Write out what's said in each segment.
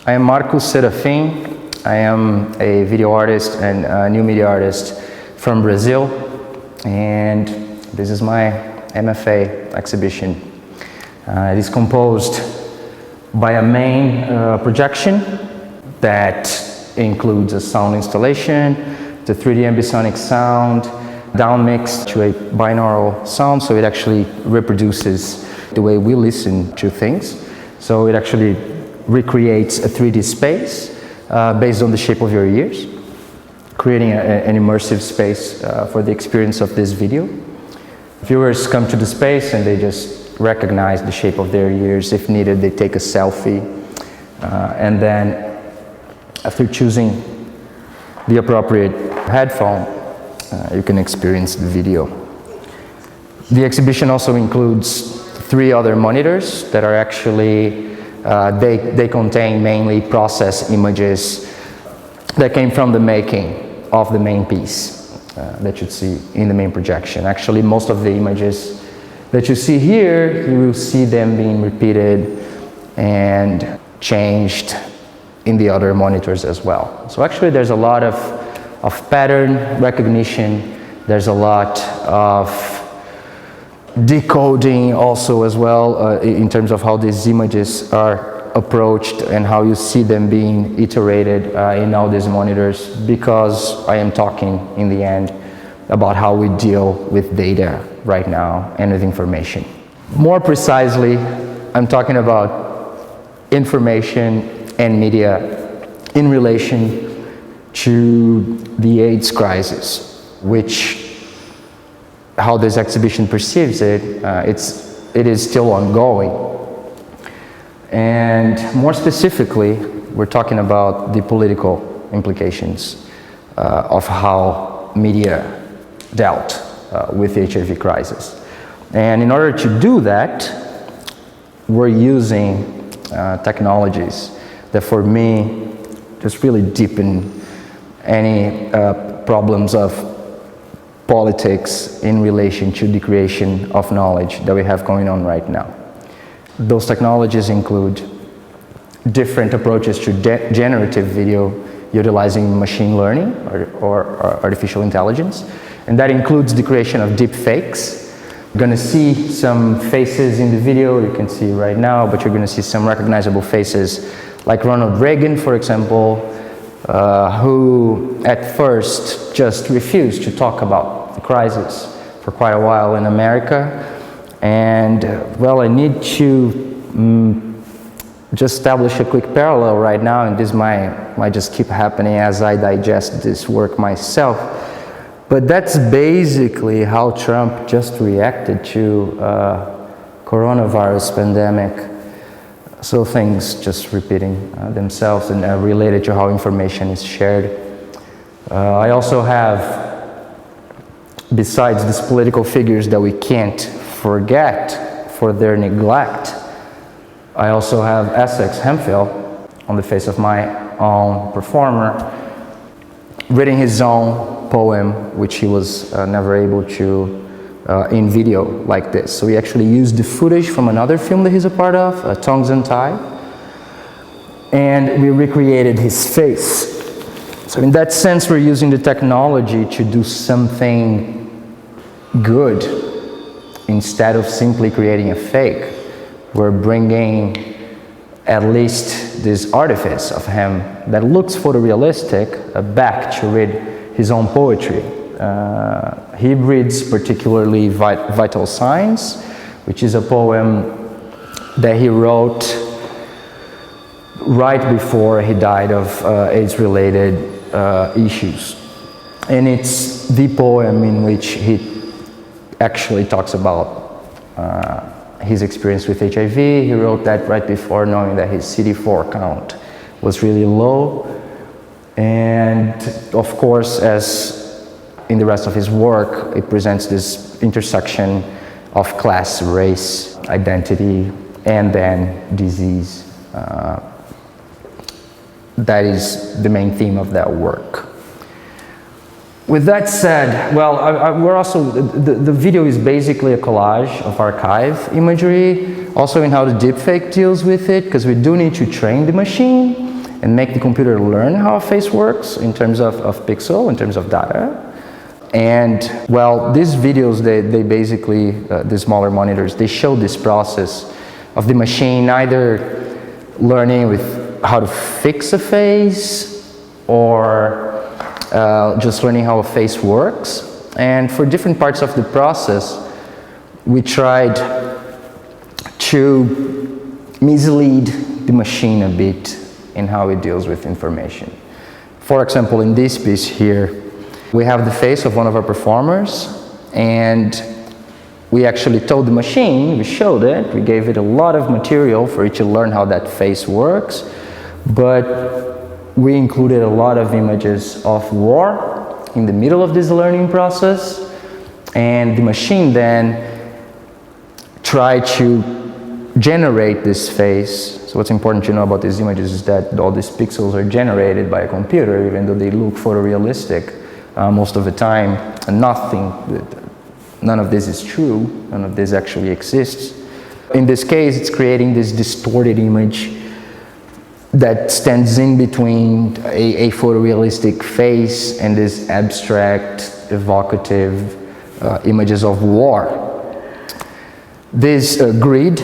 I am Marcos Serafim. I am a video artist and a new media artist from Brazil, and this is my MFA exhibition. It is composed by a main projection that includes a sound installation, the 3D ambisonic sound, down mixed to a binaural sound, so it actually reproduces the way we listen to things. So it actually recreates a 3D space based on the shape of your ears, creating an immersive space for the experience of this video. Viewers come to the space and they just recognize the shape of their ears. If needed, they take a selfie, and then after choosing the appropriate headphone, you can experience the video. The exhibition also includes 3 other monitors that are actually, they contain mainly processed images that came from the making of the main piece that you see in the main projection. Actually, most of the images that you see here, you will see them being repeated and changed in the other monitors as well. So actually there's a lot of pattern recognition, there's a lot of decoding also as well in terms of how these images are approached and how you see them being iterated in all these monitors, because I am talking in the end about how we deal with data right now and with information. More precisely, I'm talking about information and media in relation to the AIDS crisis, which, how this exhibition perceives it, it is still ongoing. And more specifically, we're talking about the political implications of how media dealt with the HIV crisis. And in order to do that, we're using technologies that for me just really deepen any problems of politics in relation to the creation of knowledge that we have going on right now. Those technologies include different approaches to generative video utilizing machine learning or artificial intelligence, and that includes the creation of deepfakes. You're going to see some faces in the video, you can see right now, but you're going to see some recognizable faces like Ronald Reagan, for example, who at first just refused to talk about the crisis for quite a while in America. And well, I need to just establish a quick parallel right now, and this might just keep happening as I digest this work myself. But that's basically how Trump just reacted to coronavirus pandemic. So things just repeating themselves and related to how information is shared. I also have, besides these political figures that we can't forget for their neglect, I also have Essex Hemphill, on the face of my own performer, reading his own poem, which he was never able to in video like this. So he actually used the footage from another film that he's a part of, Tongues and Tie, and we recreated his face. So in that sense, we're using the technology to do something good instead of simply creating a fake. We're bringing at least this artifice of him that looks photorealistic back to read his own poetry. He reads particularly Vital Signs, which is a poem that he wrote right before he died of AIDS-related issues. And it's the poem in which he actually talks about his experience with HIV. He wrote that right before knowing that his CD4 count was really low. And of course, as in the rest of his work, it presents this intersection of class, race, identity, and then disease. That is the main theme of that work. With that said, well, we're also, the video is basically a collage of archive imagery, also in how the deepfake deals with it, because we do need to train the machine. and make the computer learn how a face works in terms of pixel, in terms of data. And well, these videos, they basically, the smaller monitors, they show this process of the machine either learning with how to fix a face or just learning how a face works. And for different parts of the process, we tried to mislead the machine a bit in how it deals with information. For example, in this piece here, we have the face of one of our performers, and we actually told the machine, we showed it, we gave it a lot of material for it to learn how that face works, but we included a lot of images of war in the middle of this learning process, and the machine then tried to generate this face. So what's important to know about these images is that all these pixels are generated by a computer, even though they look photorealistic most of the time. And none of this is true, none of this actually exists. In this case, it's creating this distorted image that stands in between a photorealistic face and this abstract, evocative images of war. This grid,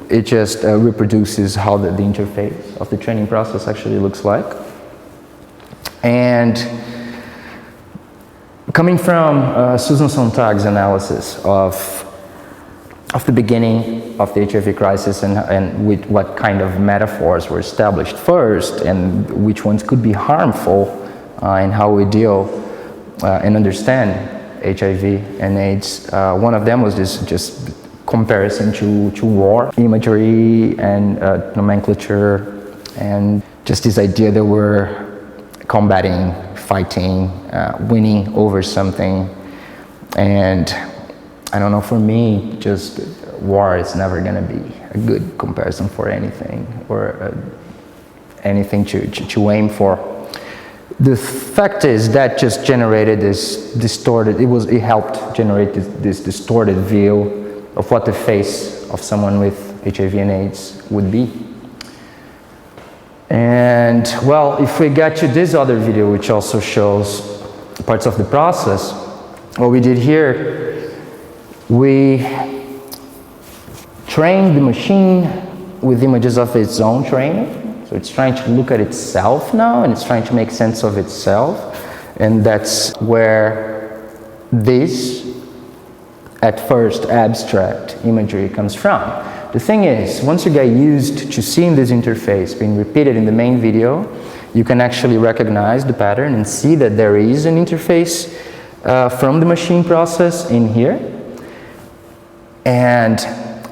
it just reproduces how the interface of the training process actually looks like. And coming from Susan Sontag's analysis of the beginning of the HIV crisis and with what kind of metaphors were established first and which ones could be harmful in how we deal and understand HIV and AIDS, one of them was this just comparison to war imagery and nomenclature, and just this idea that we're combating, fighting, winning over something. And I don't know, for me, just war is never going to be a good comparison for anything or anything to aim for. The fact is that just generated this distorted, it helped generate this distorted view of what the face of someone with HIV and AIDS would be. And well, if we get to this other video, which also shows parts of the process, what we did here, we trained the machine with images of its own training. So it's trying to look at itself now, and it's trying to make sense of itself. And that's where this, at first, abstract imagery comes from. The thing is, once you get used to seeing this interface being repeated in the main video, you can actually recognize the pattern and see that there is an interface from the machine process in here. And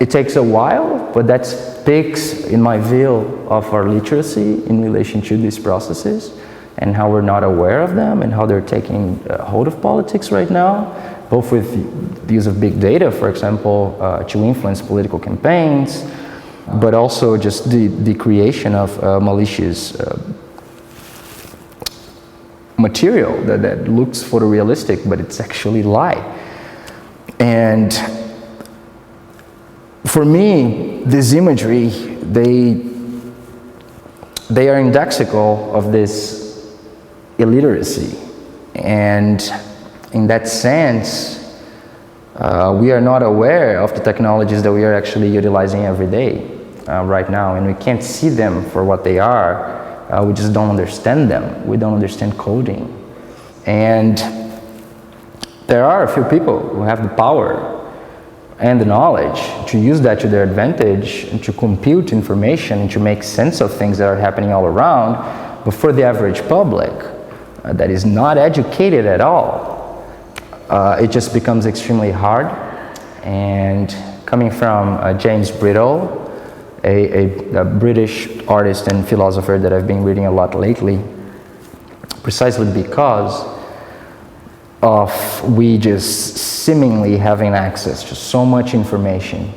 it takes a while, but that speaks, in my view, of our literacy in relation to these processes and how we're not aware of them and how they're taking hold of politics right now, both with the use of big data, for example, to influence political campaigns, but also just the creation of malicious material that looks photorealistic, but it's actually lie. And for me, this imagery, they are indexical of this illiteracy. And in that sense, we are not aware of the technologies that we are actually utilizing every day right now, and we can't see them for what they are. We just don't understand them. We don't understand coding. And there are a few people who have the power and the knowledge to use that to their advantage and to compute information and to make sense of things that are happening all around. But for the average public that is not educated at all, it just becomes extremely hard. And coming from James Brittle, a British artist and philosopher that I've been reading a lot lately, precisely because of we just seemingly having access to so much information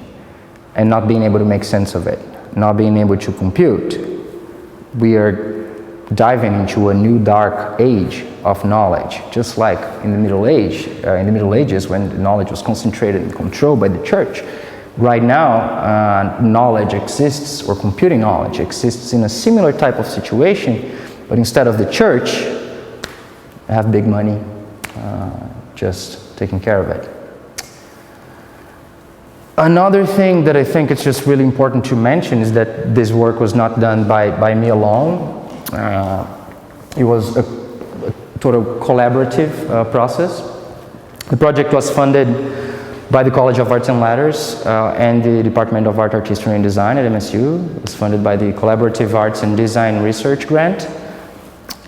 and not being able to make sense of it, not being able to compute. We are diving into a new dark age of knowledge, just like in the Middle Ages, when the knowledge was concentrated and controlled by the church. Right now, knowledge exists, or computing knowledge exists in a similar type of situation, but instead of the church, I have big money just taking care of it. Another thing that I think it's just really important to mention is that this work was not done by me alone. It was a total collaborative process. The project was funded by the College of Arts and Letters and the Department of Art, Artistry and Design at MSU. It was funded by the Collaborative Arts and Design Research Grant.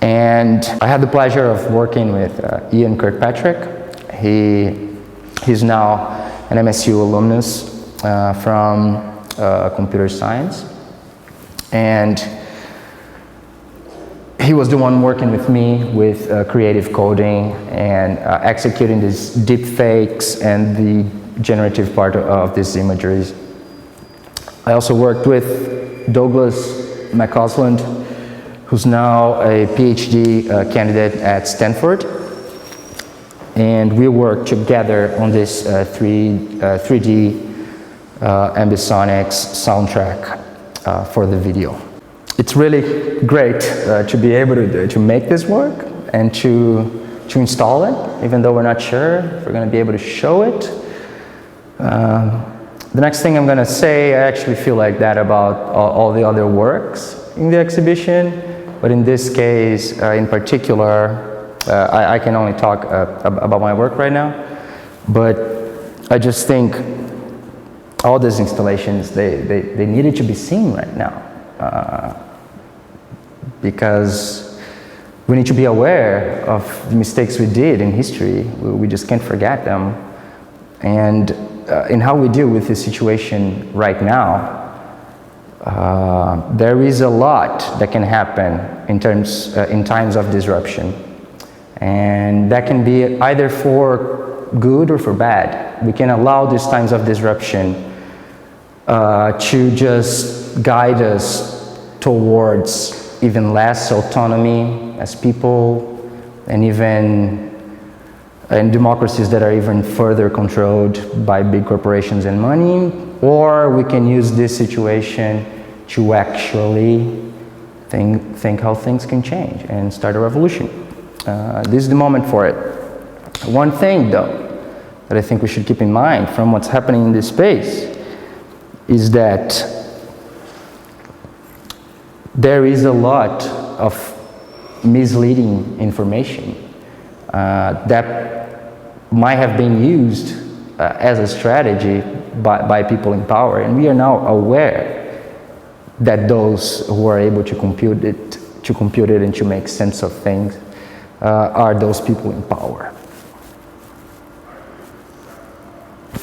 And I had the pleasure of working with Ian Kirkpatrick. He's now an MSU alumnus from computer science. And he was the one working with me with creative coding and executing these deepfakes and the generative part of these imageries. I also worked with Douglas McCausland, who's now a PhD candidate at Stanford. And we worked together on this 3D ambisonics soundtrack for the video. It's really great to be able to make this work and to install it, even though we're not sure if we're going to be able to show it. The next thing I'm going to say, I actually feel like that about all the other works in the exhibition, but in this case, in particular, I can only talk about my work right now, but I just think all these installations, they needed to be seen right now. Because we need to be aware of the mistakes we did in history. We just can't forget them. And in how we deal with this situation right now, there is a lot that can happen in times of disruption. And that can be either for good or for bad. We can allow these times of disruption to just guide us towards even less autonomy as people, and even in democracies that are even further controlled by big corporations and money, or we can use this situation to actually think how things can change and start a revolution. This is the moment for it. One thing, though, that I think we should keep in mind from what's happening in this space is that there is a lot of misleading information that might have been used as a strategy by people in power, and we are now aware that those who are able to compute it and to make sense of things are those people in power.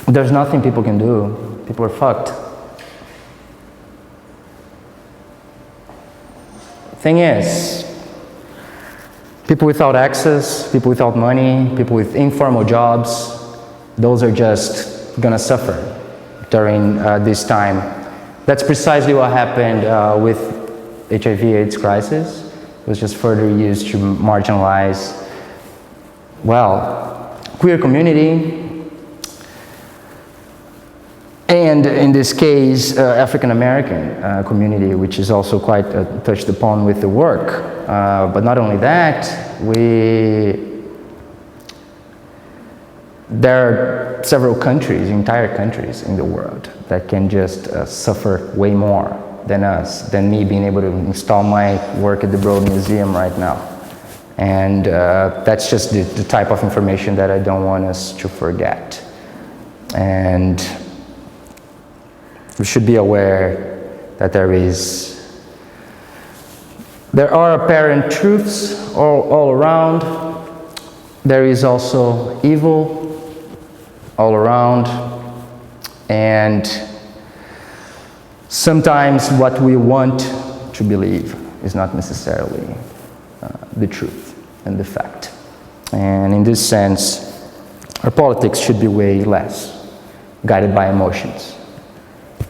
There's nothing people can do. People are fucked. Thing is, people without access, people without money, people with informal jobs, those are just gonna suffer during this time. That's precisely what happened with HIV/AIDS crisis. It was just further used to marginalize, well, queer community, and in this case, African American community, which is also quite touched upon with the work. But not only that, there are several countries, entire countries in the world that can just suffer way more than us, than me being able to install my work at the Broad Museum right now. And that's just the type of information that I don't want us to forget. And we should be aware that there are apparent truths all around. There is also evil all around. And sometimes what we want to believe is not necessarily the truth and the fact. And in this sense, our politics should be way less guided by emotions.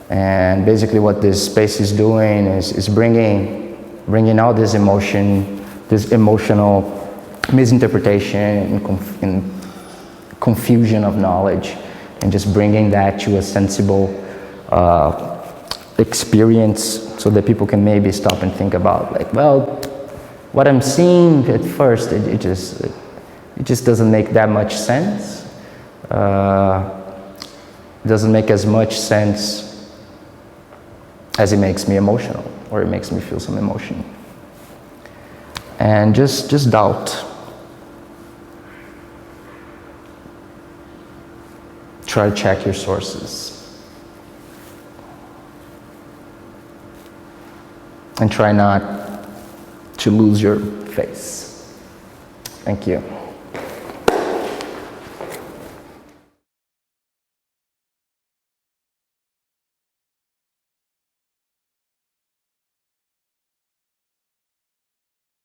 And basically what this space is doing is bringing out this emotion, this emotional misinterpretation and confusion of knowledge and just bringing that to a sensible experience so that people can maybe stop and think about, like, well, what I'm seeing at first, it just doesn't make that much sense. It doesn't make as much sense as it makes me emotional, or it makes me feel some emotion. And just doubt. Try to check your sources. And try not to lose your face. Thank you.